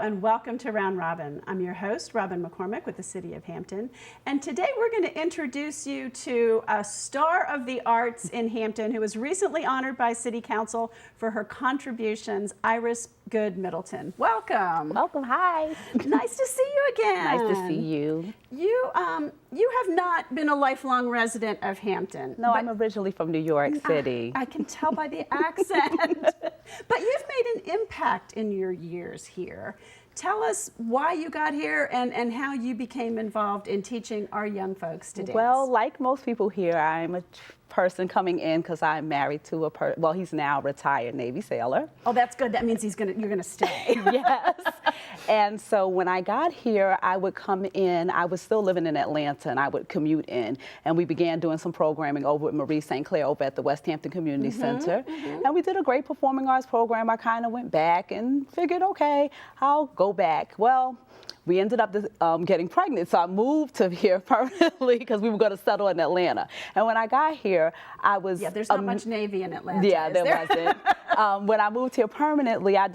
and welcome to Round Robin. I'm your host, Robin McCormick with the City of Hampton. And today we're going to introduce you to a star of the arts in Hampton who was recently honored by City Council for her contributions, Iris Goode-Middleton. Welcome. Welcome, hi. Nice to see you again. Nice to see you. You have not been a lifelong resident of Hampton. No, I'm originally from New York City. I can tell by the accent. But you've made an impact in your years here. Tell us why you got here and how you became involved in teaching our young folks to dance. Well, like most people here, I'm a person coming in because I'm married to well, he's now a retired Navy sailor. Oh, that's good. That means you're gonna stay. Yes. And so when I got here, I would come in. I was still living in Atlanta, and I would commute in. And we began doing some programming over at Marie St. Clair over at the West Hampton Community Center. And we did a great performing arts program. I kind of went back and figured, okay, I'll go back. Well, we ended up getting pregnant, so I moved to here permanently because we were going to settle in Atlanta. And when I got here, I was... Yeah, there's not much Navy in Atlanta, yeah, there wasn't. When I moved here permanently, I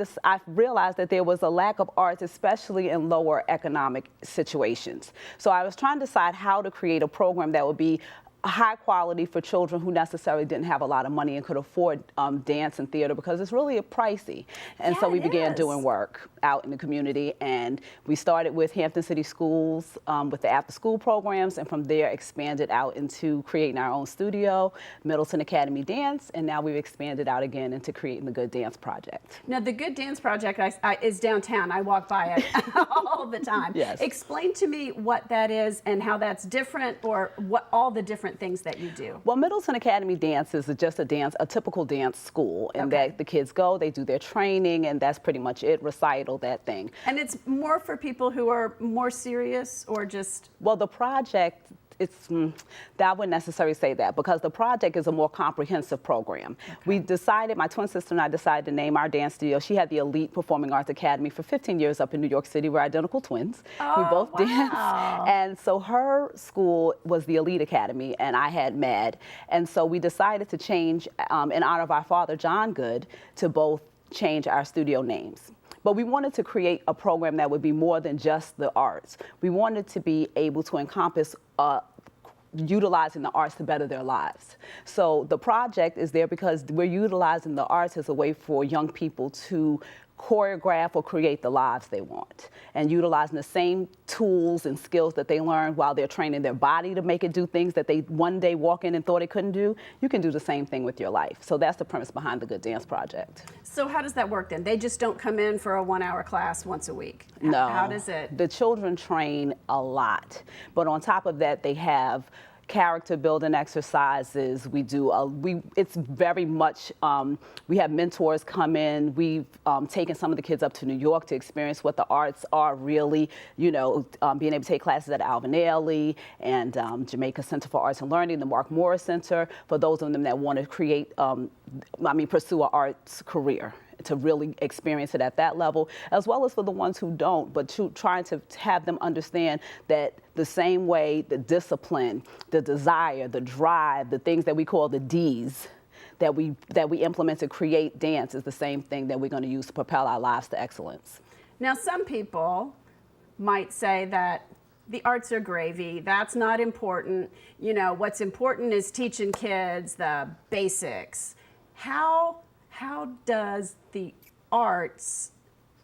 realized that there was a lack of arts, especially in lower economic situations. So I was trying to decide how to create a program that would be high quality for children who necessarily didn't have a lot of money and could afford dance and theater because it's really pricey. And so we began doing work out in the community, and we started with Hampton City Schools with the after school programs, and from there expanded out into creating our own studio, Middleton Academy Dance, and now we've expanded out again into creating the Goode Dance Project. Now the Goode Dance Project is downtown. I walk by it all the time. Yes. Explain to me what that is and how that's different, or what all the different things that you do. Well, Middleton Academy Dance is just a typical dance school, and that the kids go, they do their training, and that's pretty much it, recital, that thing. And it's more for people who are more serious, or just... Well, the project, I wouldn't necessarily say that, because the project is a more comprehensive program. We decided, my twin sister and I decided to name our dance studio. She had the Elite Performing Arts Academy for 15 years up in New York City. We're identical twins. We both dance. And so her school was the Elite Academy, and I had MAD. And so we decided to change, in honor of our father, John Goode, to both change our studio names. But we wanted to create a program that would be more than just the arts. We wanted to be able to encompass utilizing the arts to better their lives. So the project is there because we're utilizing the arts as a way for young people to choreograph or create the lives they want, and utilizing the same tools and skills that they learned while they're training their body to make it do things that they one day walk in and thought it couldn't do. You can do the same thing with your life. So that's the premise behind the Goode Dance Project. So how does that work then? They just don't come in for a 1-hour class once a week? No. How does it? The children train a lot, but on top of that, they have character building exercises. We do, it's very much, we have mentors come in. We've taken some of the kids up to New York to experience what the arts are really, being able to take classes at Alvin Ailey and Jamaica Center for Arts and Learning, the Mark Morris Center, for those of them that want to create, pursue an arts career, to really experience it at that level, as well as for the ones who don't, but trying to have them understand that the same way the discipline, the desire, the drive, the things that we call the D's, that we implement to create dance is the same thing that we're going to use to propel our lives to excellence. Now, some people might say that the arts are gravy, that's not important. What's important is teaching kids the basics. How does the arts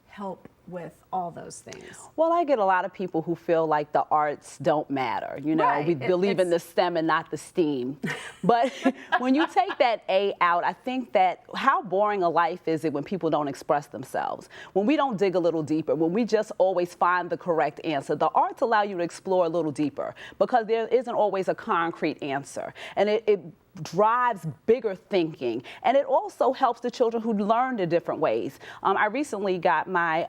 help with all those things? Well, I get a lot of people who feel like the arts don't matter. Right. We believe in the STEM and not the STEAM. But when you take that A out, I think that how boring a life is it when people don't express themselves, when we don't dig a little deeper, when we just always find the correct answer. The arts allow you to explore a little deeper because there isn't always a concrete answer. And it drives bigger thinking, and it also helps the children who learn in different ways. I recently got my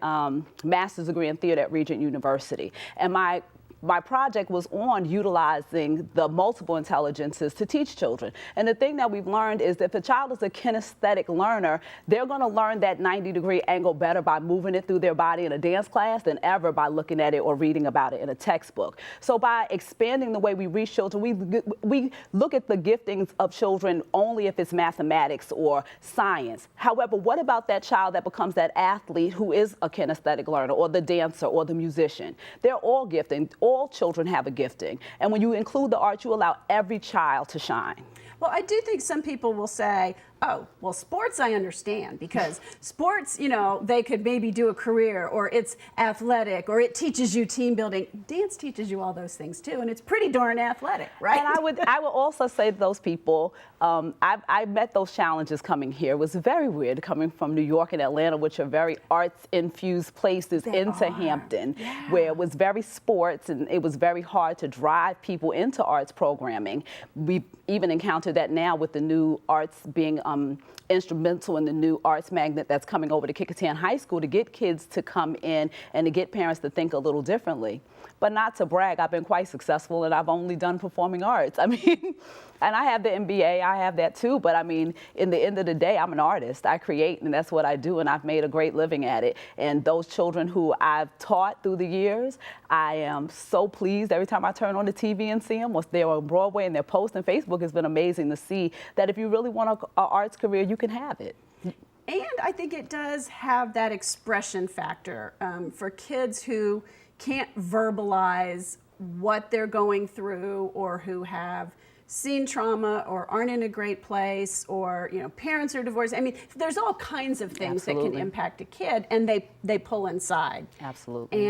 master's degree in theater at Regent University, and my my project was on utilizing the multiple intelligences to teach children. And the thing that we've learned is that if a child is a kinesthetic learner, they're going to learn that 90-degree angle better by moving it through their body in a dance class than ever by looking at it or reading about it in a textbook. So by expanding the way we reach children, we look at the giftings of children only if it's mathematics or science. However, what about that child that becomes that athlete who is a kinesthetic learner, or the dancer or the musician? They're all gifting. All children have a gifting. And when you include the arts, you allow every child to shine. Well, I do think some people will say, oh, well, sports I understand, because sports, you know, they could maybe do a career, or it's athletic, or it teaches you team building. Dance teaches you all those things too, and it's pretty darn athletic, right? And I would also say to those people, I met those challenges coming here. It was very weird coming from New York and Atlanta, which are very arts-infused places, into Hampton, where it was very sports, and it was very hard to drive people into arts programming. We even encountered that now with the new arts being instrumental in the new arts magnet that's coming over to Kecoughtan High School, to get kids to come in and to get parents to think a little differently. But not to brag, I've been quite successful, and I've only done performing arts. I mean, and I have the MBA, I have that too, but I mean, in the end of the day, I'm an artist. I create, and that's what I do, and I've made a great living at it. And those children who I've taught through the years, I am so pleased every time I turn on the TV and see them, or they're on Broadway and they're posting. Facebook has been amazing to see that if you really want an arts career, you can have it. And I think it does have that expression factor for kids who can't verbalize what they're going through, or who have seen trauma, or aren't in a great place, or, you know, parents are divorced. I mean, there's all kinds of things that can impact a kid, and they pull inside. Absolutely.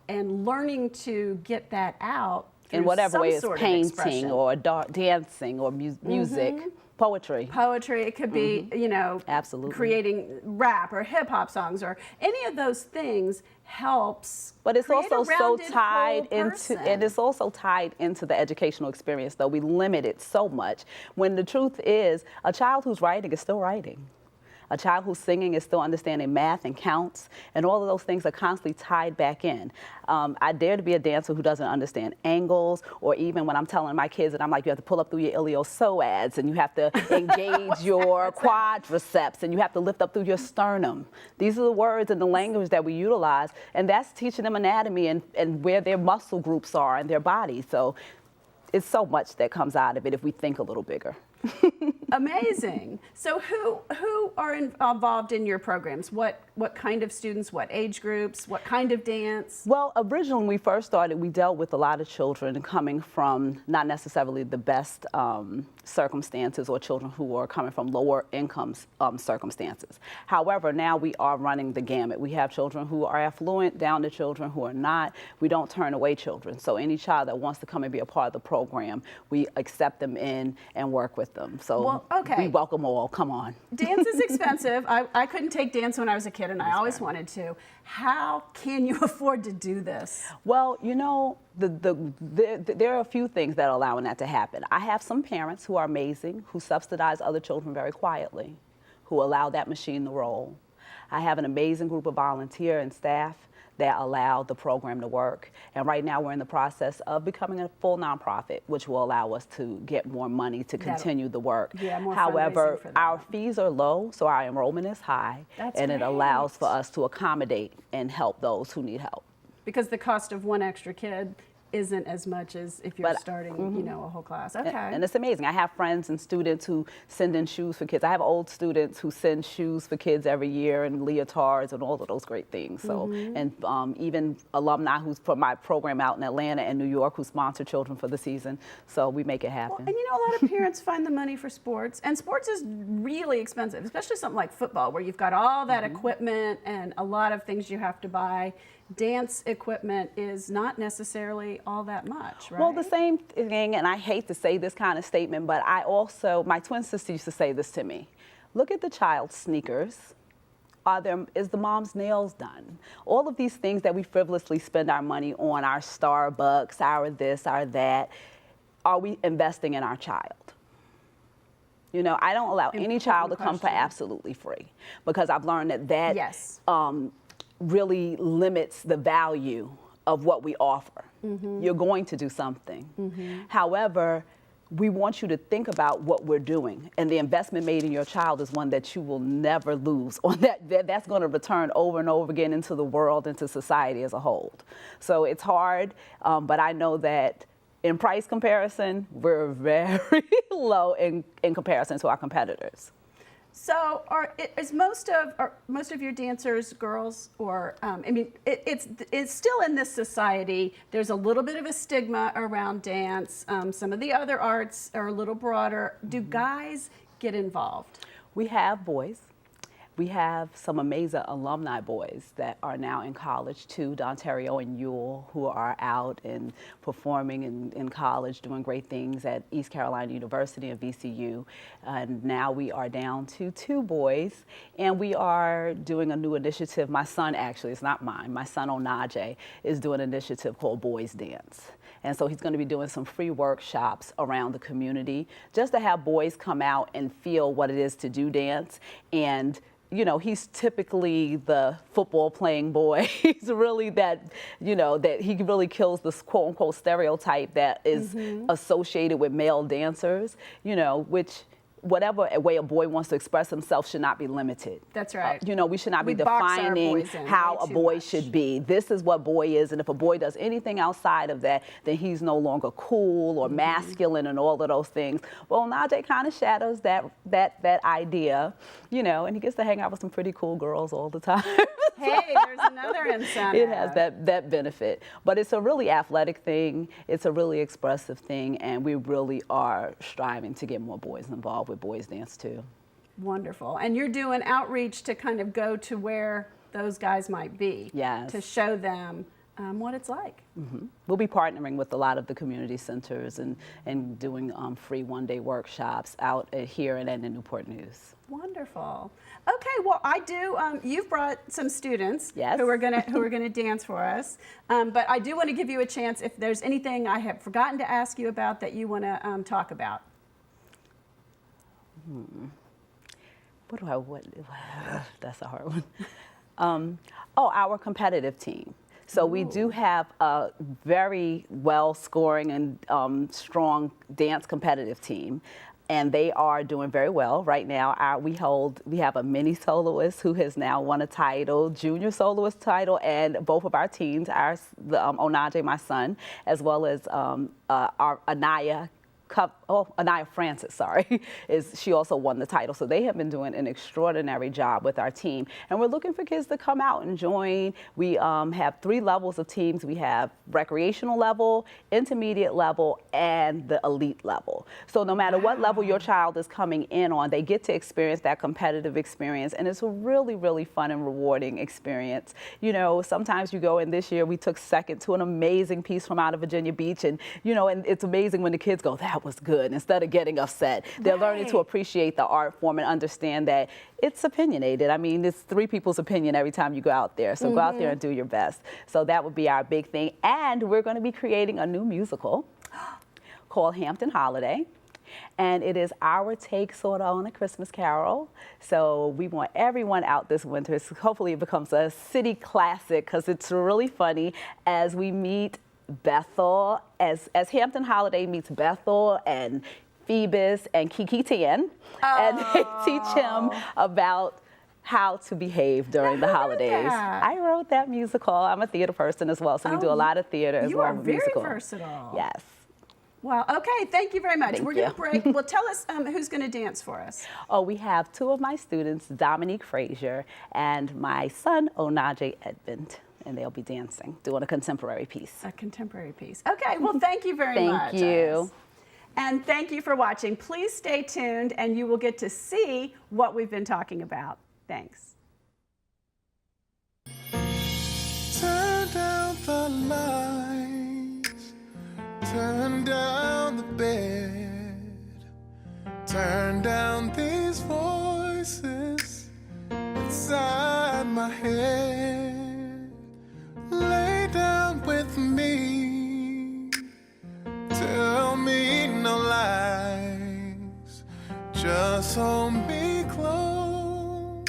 And learning to get that out in whatever way, it's painting or dancing or music. Poetry. It could be, you know, creating rap or hip hop songs, or any of those things helps. But it's also so tied into, and it's also tied into the educational experience, though. We limit it so much, when the truth is a child who's writing is still writing. A child who's singing is still understanding math and counts, and all of those things are constantly tied back in. I dare to be a dancer who doesn't understand angles, or even when I'm telling my kids that I'm like, you have to pull up through your iliopsoas, and you have to engage your quadriceps, and you have to lift up through your sternum. These are the words and the language that we utilize, and that's teaching them anatomy and where their muscle groups are in their body. So it's so much that comes out of it if we think a little bigger. Amazing. So who are involved in your programs? What kind of students, what age groups, what kind of dance? Well, originally when we first started, we dealt with a lot of children coming from not necessarily the best circumstances, or children who were coming from lower income circumstances. However, now we are running the gamut. We have children who are affluent down to children who are not. We don't turn away children. So any child that wants to come and be a part of the program, we accept them in and work with them. So we welcome all. Come on. Dance is expensive. I couldn't take dance when I was a kid, and I always wanted to. How can you afford to do this? Well, you know, there are a few things that are allowing that to happen. I have some parents who are amazing, who subsidize other children very quietly, who allow that machine to roll. I have an amazing group of volunteer and staff that allow the program to work. And right now we're in the process of becoming a full nonprofit, which will allow us to get more money to continue the work. However, our fees are low, so our enrollment is high, and it allows for us to accommodate and help those who need help. Because the cost of one extra kid isn't as much as if you're starting, you know, a whole class. Okay. And it's amazing. I have friends and students who send in shoes for kids. I have old students who send shoes for kids every year, and leotards and all of those great things. So, and even alumni who's from my program out in Atlanta and New York who sponsor children for the season. So we make it happen. Well, and you know, a lot of parents find the money for sports, and sports is really expensive, especially something like football, where you've got all that equipment and a lot of things you have to buy. Dance equipment is not necessarily all that much, right? Well, the same thing, and I hate to say this kind of statement, but my twin sister used to say this to me. Look at the child's sneakers. Is the mom's nails done? All of these things that we frivolously spend our money on, our Starbucks, our this, our that, are we investing in our child? You know, I don't allow any child to come for absolutely free, because I've learned that really limits the value of what we offer. You're going to do something. However, we want you to think about what we're doing, and the investment made in your child is one that you will never lose. On that's going to return over and over again into the world, into society as a whole. So it's hard, but I know that in price comparison, we're very low in comparison to our competitors. So, is most of your dancers girls, or I mean, it's still in this society. There's a little bit of a stigma around dance. Some of the other arts are a little broader. Do guys get involved? We have boys. We have some amazing alumni boys that are now in college too, Dontario and Ewell, who are out and performing in college, doing great things at East Carolina University and VCU. And now we are down to 2 boys, and we are doing a new initiative. My son, actually, it's not mine, my son Onajae is doing an initiative called Boys Dance. And so he's going to be doing some free workshops around the community just to have boys come out and feel what it is to do dance. And you know, he's typically the football playing boy. He's really that, you know, that he really kills this quote unquote stereotype that is associated with male dancers, you know, which whatever way a boy wants to express himself should not be limited. That's right. You know, we should not be box our defining boys in how way a too boy much. should be. This is what boy is, and if a boy does anything outside of that, then he's no longer cool or masculine and all of those things. Well, Onajae kind of shadows that idea, you know, and he gets to hang out with some pretty cool girls all the time. Hey, there's another incentive. It has that benefit. But it's a really athletic thing. It's a really expressive thing. And we really are striving to get more boys involved with boys dance too. Wonderful. And you're doing outreach to kind of go to where those guys might be. Yes. To show them what it's like. We'll be partnering with a lot of the community centers and doing free one-day workshops out here and in Newport News. Wonderful. Okay, well, I do. You've brought some students Yes. who are gonna dance for us. But I do want to give you a chance if there's anything I have forgotten to ask you about that you want to talk about. That's a hard one. Our competitive team. So we do have a very well-scoring and strong dance competitive team. And they are doing very well right now. We have a mini soloist who has now won a title, junior soloist title, and both of our teams, Onajae, my son, as well as our Anaya Francis, she also won the title. So they have been doing an extraordinary job with our team. And we're looking for kids to come out and join. We have 3 levels of teams. We have recreational level, intermediate level, and the elite level. So no matter what level your child is coming in on, they get to experience that competitive experience. And it's a really, really fun and rewarding experience. You know, sometimes you go, and this year we took second to an amazing piece from out of Virginia Beach. And, you know, and it's amazing when the kids go, that was good, instead of getting upset. They're learning to appreciate the art form and understand that it's opinionated. I mean, it's 3 people's opinion every time you go out there. So go out there and do your best. So that would be our big thing. And we're going to be creating a new musical called Hampton Holiday. And it is our take sort of on A Christmas Carol. So we want everyone out this winter. So hopefully it becomes a city classic because it's really funny as we meet Bethel, as Hampton Holiday meets Bethel and Phoebus and Kiki Tien, and they teach him about how to behave during the holidays. I wrote that musical. I'm a theater person as well, so we do a lot of theater as well. You are very versatile. Yes. Wow. Okay. Thank you very much. Thank We're you. going to break. Well, tell us who's going to dance for us. Oh, we have 2 of my students, Dominique Frazier and my son, Onajae Edmund. And they'll be dancing, doing a contemporary piece. A contemporary piece. Okay, well, thank you very much. Thank you. And thank you for watching. Please stay tuned and you will get to see what we've been talking about. Thanks. Turn down the lights, turn down the bed, turn down these voices inside my head. Lay down with me, tell me no lies, just hold me close,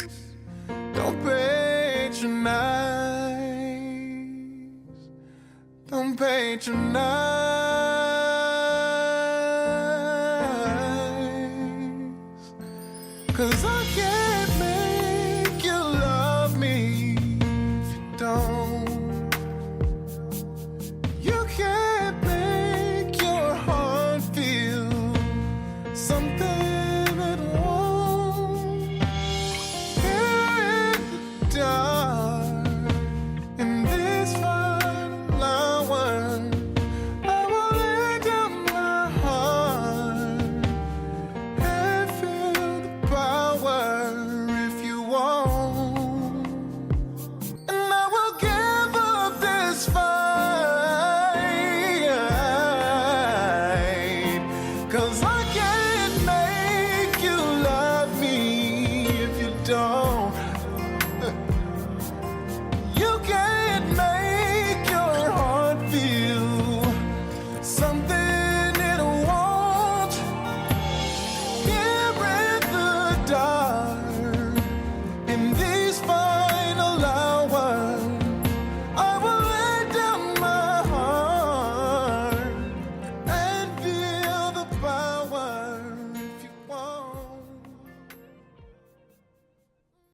don't patronize, don't patronize. your nice. 'Cause